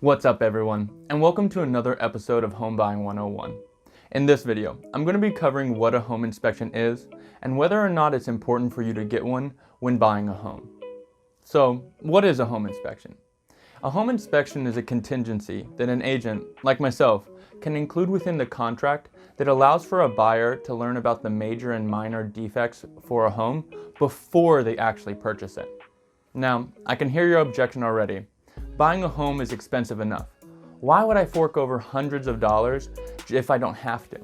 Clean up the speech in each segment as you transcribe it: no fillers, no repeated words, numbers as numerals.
What's up everyone, and welcome to another episode of Home Buying 101. In this video, I'm going to be covering what a home inspection is and whether or not it's important for you to get one when buying a home. So, what is a home inspection? A home inspection is a contingency that an agent, like myself, can include within the contract that allows for a buyer to learn about the major and minor defects for a home before they actually purchase it. Now, I can hear your objection already. Buying a home is expensive enough. Why would I fork over hundreds of dollars if I don't have to?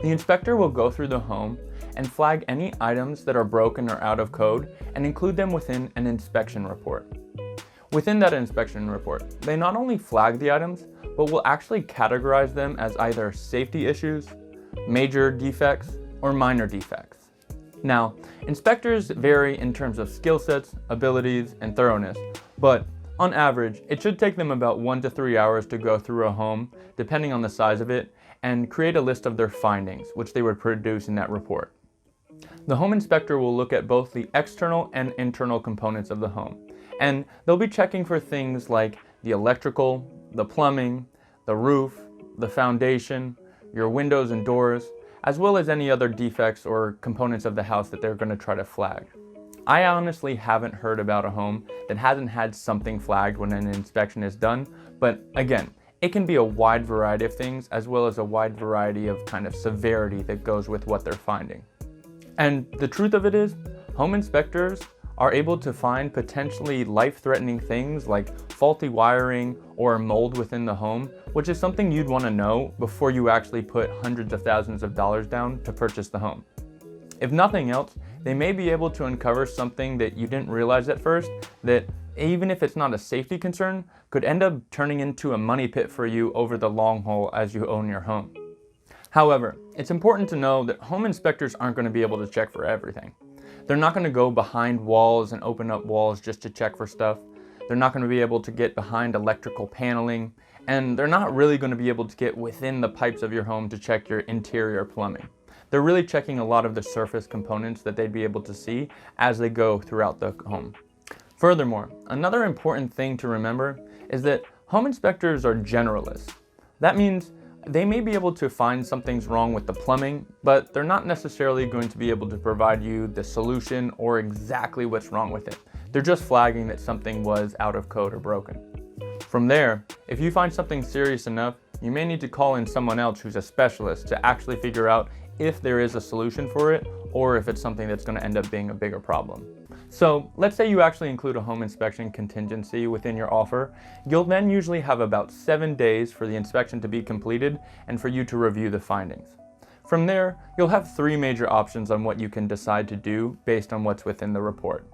The inspector will go through the home and flag any items that are broken or out of code and include them within an inspection report. Within that inspection report, they not only flag the items, but will actually categorize them as either safety issues, major defects, or minor defects. Now, inspectors vary in terms of skill sets, abilities, and thoroughness, but on average, it should take them about 1 to 3 hours to go through a home, depending on the size of it, and create a list of their findings, which they would produce in that report. The home inspector will look at both the external and internal components of the home, and they'll be checking for things like the electrical, the plumbing, the roof, the foundation, your windows and doors, as well as any other defects or components of the house that they're going to try to flag. I honestly haven't heard about a home that hasn't had something flagged when an inspection is done, but again, it can be a wide variety of things as well as a wide variety of kind of severity that goes with what they're finding. And the truth of it is, home inspectors are able to find potentially life-threatening things like faulty wiring or mold within the home, which is something you'd want to know before you actually put hundreds of thousands of dollars down to purchase the home. If nothing else, they may be able to uncover something that you didn't realize at first that, even if it's not a safety concern, could end up turning into a money pit for you over the long haul as you own your home. However, it's important to know that home inspectors aren't going to be able to check for everything. They're not going to go behind walls and open up walls just to check for stuff. They're not going to be able to get behind electrical paneling, and they're not really going to be able to get within the pipes of your home to check your interior plumbing. They're really checking a lot of the surface components that they'd be able to see as they go throughout the home. Furthermore, another important thing to remember is that home inspectors are generalists. That means they may be able to find something's wrong with the plumbing, but they're not necessarily going to be able to provide you the solution or exactly what's wrong with it. They're just flagging that something was out of code or broken. From there, if you find something serious enough, you may need to call in someone else who's a specialist to actually figure out if there is a solution for it or if it's something that's going to end up being a bigger problem. So let's say you actually include a home inspection contingency within your offer. You'll then usually have about 7 days for the inspection to be completed and for you to review the findings. From there, you'll have 3 major options on what you can decide to do based on what's within the report.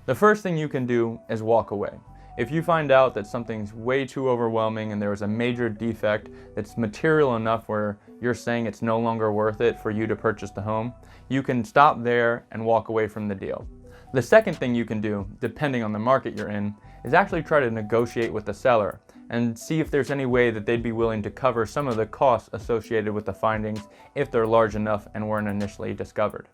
The first thing you can do is walk away. If you find out that something's way too overwhelming and there was a major defect that's material enough where you're saying it's no longer worth it for you to purchase the home, you can stop there and walk away from the deal. The second thing you can do, depending on the market you're in, is actually try to negotiate with the seller and see if there's any way that they'd be willing to cover some of the costs associated with the findings if they're large enough and weren't initially discovered.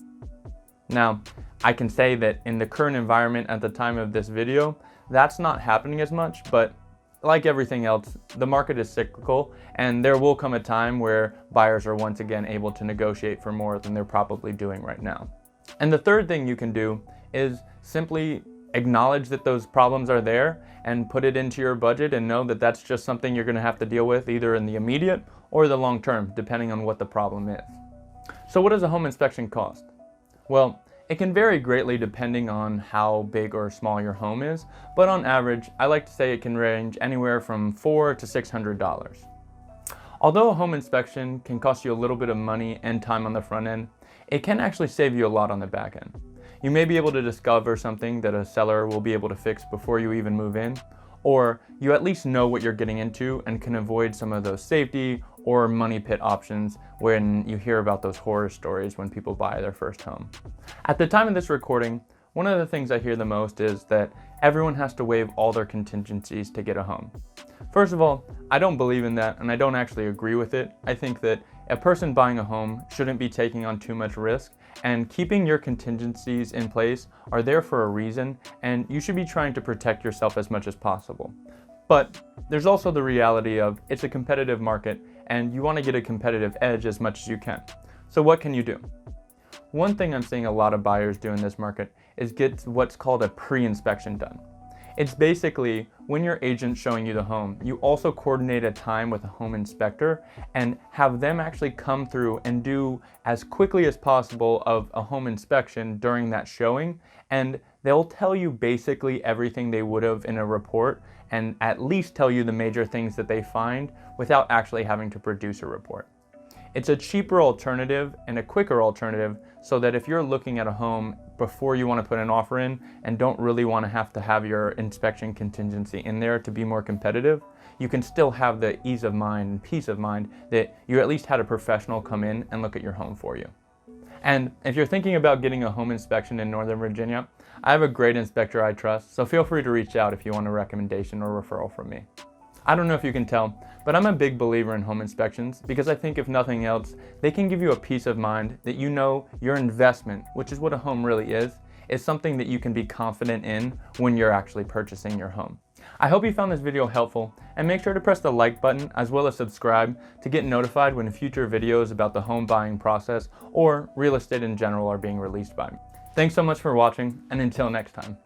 Now, I can say that in the current environment at the time of this video, that's not happening as much, but like everything else, the market is cyclical and there will come a time where buyers are once again able to negotiate for more than they're probably doing right now. And the third thing you can do is simply acknowledge that those problems are there and put it into your budget and know that that's just something you're going to have to deal with either in the immediate or the long term, depending on what the problem is. So what does a home inspection cost? Well, it can vary greatly depending on how big or small your home is, but on average, I like to say it can range anywhere from $400 to $600. Although a home inspection can cost you a little bit of money and time on the front end, it can actually save you a lot on the back end. You may be able to discover something that a seller will be able to fix before you even move in, or you at least know what you're getting into and can avoid some of those safety or money pit options when you hear about those horror stories when people buy their first home. At the time of this recording, one of the things I hear the most is that everyone has to waive all their contingencies to get a home. First of all, I don't believe in that and I don't actually agree with it. I think that a person buying a home shouldn't be taking on too much risk, and keeping your contingencies in place are there for a reason, and you should be trying to protect yourself as much as possible. But there's also the reality of it's a competitive market and you want to get a competitive edge as much as you can. So what can you do? One thing I'm seeing a lot of buyers do in this market is get what's called a pre-inspection done. It's basically when your agent's showing you the home, you also coordinate a time with a home inspector and have them actually come through and do as quickly as possible of a home inspection during that showing, and they'll tell you basically everything they would have in a report and at least tell you the major things that they find without actually having to produce a report. It's a cheaper alternative and a quicker alternative so that if you're looking at a home before you want to put an offer in and don't really want to have your inspection contingency in there to be more competitive, you can still have the ease of mind and peace of mind that you at least had a professional come in and look at your home for you. And if you're thinking about getting a home inspection in Northern Virginia, I have a great inspector I trust, so feel free to reach out if you want a recommendation or referral from me. I don't know if you can tell, but I'm a big believer in home inspections because I think if nothing else, they can give you a peace of mind that you know your investment, which is what a home really is something that you can be confident in when you're actually purchasing your home. I hope you found this video helpful, and make sure to press the like button as well as subscribe to get notified when future videos about the home buying process or real estate in general are being released by me. Thanks so much for watching, and until next time.